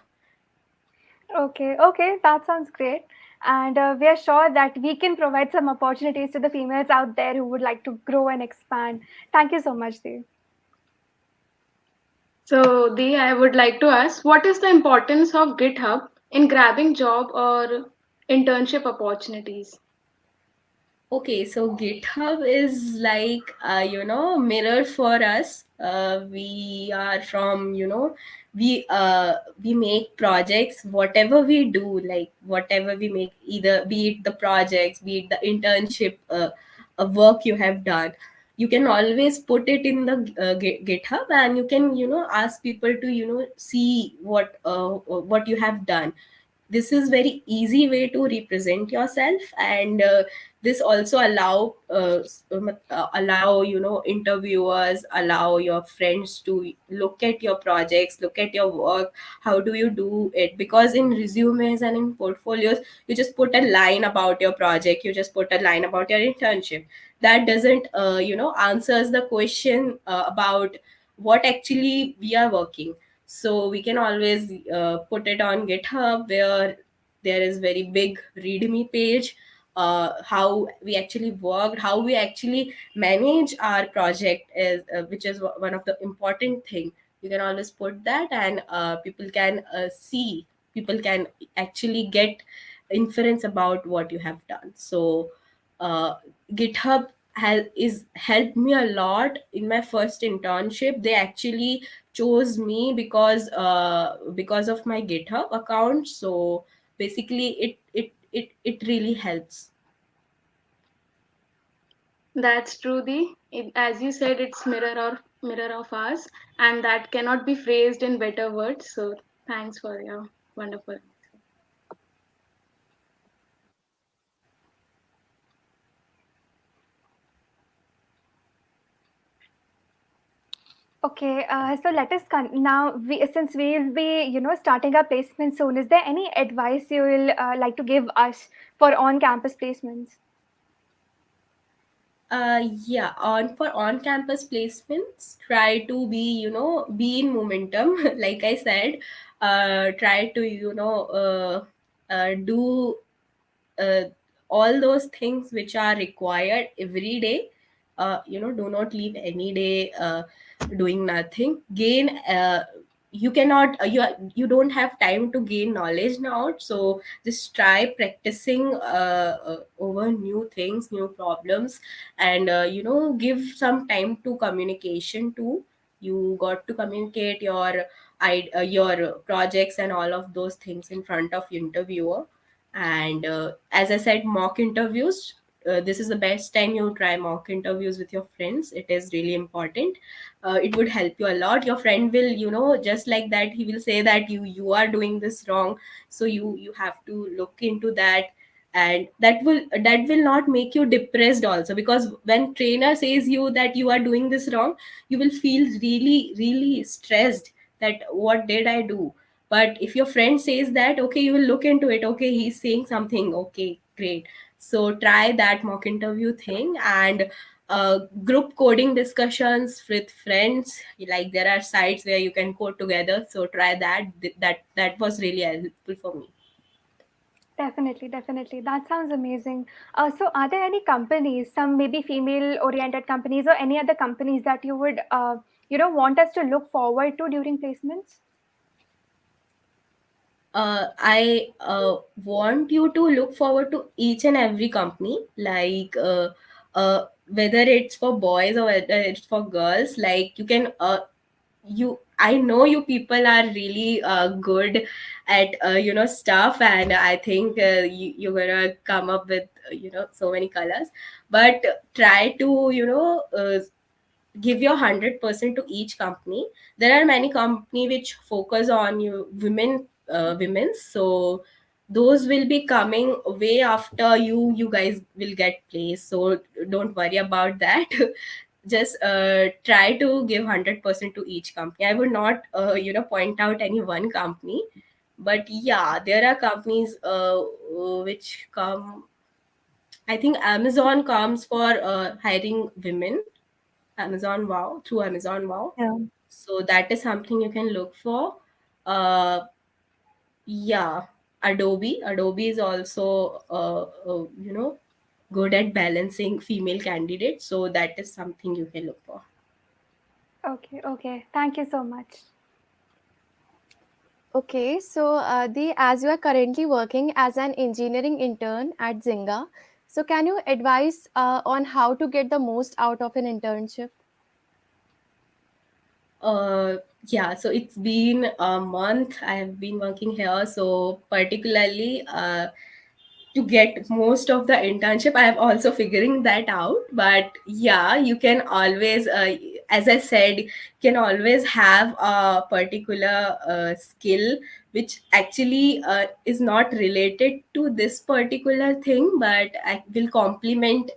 Okay, okay, that sounds great. And we are sure that we can provide some opportunities to the females out there who would like to grow and expand. Thank you so much, Dev. So, Dee, I would like to ask, what is the importance of GitHub in grabbing job or internship opportunities? Okay, so GitHub is like mirror for us. We are from we make projects. Whatever we do, like whatever we make, either be it the projects, be it the internship work you have done, you can always put it in the GitHub, and you can ask people to see what you have done. This is very easy way to represent yourself, and this also allow interviewers, allow your friends to look at your projects, look at your work, how do you do it. Because in resumes and in portfolios, you just put a line about your project, you just put a line about your internship. That doesn't answers the question about what actually we are working. So we can always put it on GitHub, where there is very big readme page, how we actually worked, how we actually manage our project is which is one of the important thing. You can always put that, and people can see, people can actually get inference about what you have done. So uh, GitHub is helped me a lot in my first internship. They actually chose me because of my GitHub account. So basically it really helps. That's true, Dee. As you said, it's mirror of us, and that cannot be phrased in better words. So, thanks for your wonderful. Okay, so let us now. Since we will be, starting our placement soon, is there any advice you will like to give us for on-campus placements? Yeah, on campus placements, try to be be in momentum. Like I said, try to do uh, all those things which are required every day. Do not leave any day doing nothing. Gain you cannot you don't have time to gain knowledge now, so just try practicing over new things, new problems. And give some time to communication too. You got to communicate your projects and all of those things in front of interviewer. And as I said, mock interviews, this is the best time you try mock interviews with your friends. It is really important. It would help you a lot. Your friend will just like that, he will say that you are doing this wrong, so you have to look into that. And that will not make you depressed also, because when trainer says you that you are doing this wrong, you will feel really really stressed, that what did I do. But if your friend says that, okay, you will look into it, okay, he's saying something, okay, great. So try that mock interview thing. And group coding discussions with friends, like there are sites where you can code together, so try that. That was really helpful for me. Definitely, definitely. That sounds amazing. So, are there any companies, some maybe female-oriented companies, or any other companies that you would, want us to look forward to during placements? I want you to look forward to each and every company, like whether it's for boys or whether it's for girls. Like I know you people are really good at stuff, and I think you're gonna come up with so many colors. But try to give your 100% to each company. There are many company which focus on women, so those will be coming way after you guys will get placed, so don't worry about that. Just try to give 100% to each company. I would not point out any one company, but yeah, there are companies which come. I think Amazon comes for hiring women. Amazon Wow, through Amazon Wow. Yeah. So that is something you can look for. Uh, yeah, Adobe is also good at balancing female candidates. So that is something you can look for. Okay, okay. Thank you so much. Okay, so as you are currently working as an engineering intern at Zynga, so can you advise on how to get the most out of an internship? Uh, yeah, so it's been a month I have been working here. So particularly, to get most of the internship, I am also figuring that out. But yeah, you can always as I said, you can always have a particular skill which actually is not related to this particular thing, but I will complement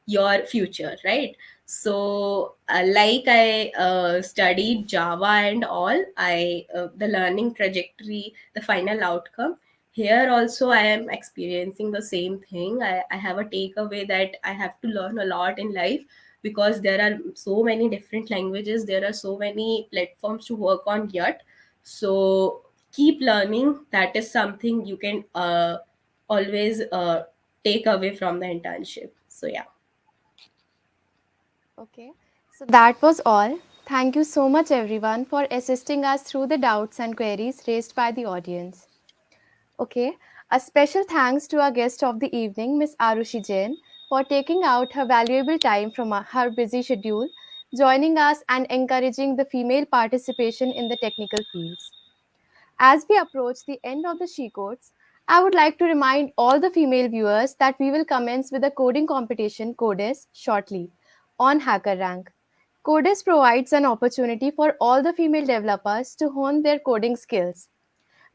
your future, right? So like I studied Java and all, I the learning trajectory, the final outcome, here also I am experiencing the same thing. I have a takeaway that I have to learn a lot in life, because there are so many different languages, there are so many platforms to work on yet. So keep learning. That is something you can always take away from the internship. So yeah. Okay, so that was all. Thank you so much, everyone, for assisting us through the doubts and queries raised by the audience. Okay, a special thanks to our guest of the evening, Miss Arushi Jain, for taking out her valuable time from her busy schedule, joining us and encouraging the female participation in the technical fields. As we approach the end of the SheCodes, I would like to remind all the female viewers that we will commence with a coding competition, Codes, shortly on HackerRank. Codes provides an opportunity for all the female developers to hone their coding skills.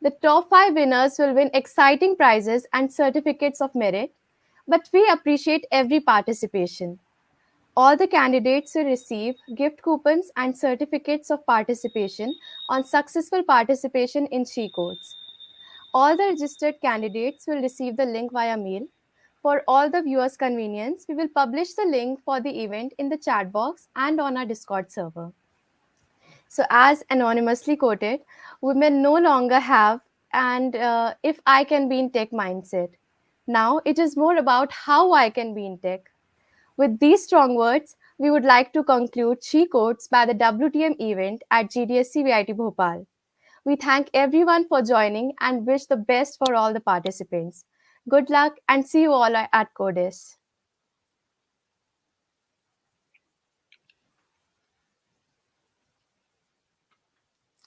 The top 5 winners will win exciting prizes and certificates of merit, but we appreciate every participation. All the candidates will receive gift coupons and certificates of participation on successful participation in SheCodes. All the registered candidates will receive the link via mail. For all the viewers' convenience, we will publish the link for the event in the chat box and on our Discord server. So, as anonymously quoted, women no longer have and if I can be in tech mindset. Now it is more about how I can be in tech. With these strong words, we would like to conclude SheCodes by the WTM event at GDSC VIT Bhopal. We thank everyone for joining and wish the best for all the participants. Good luck and see you all at Codes.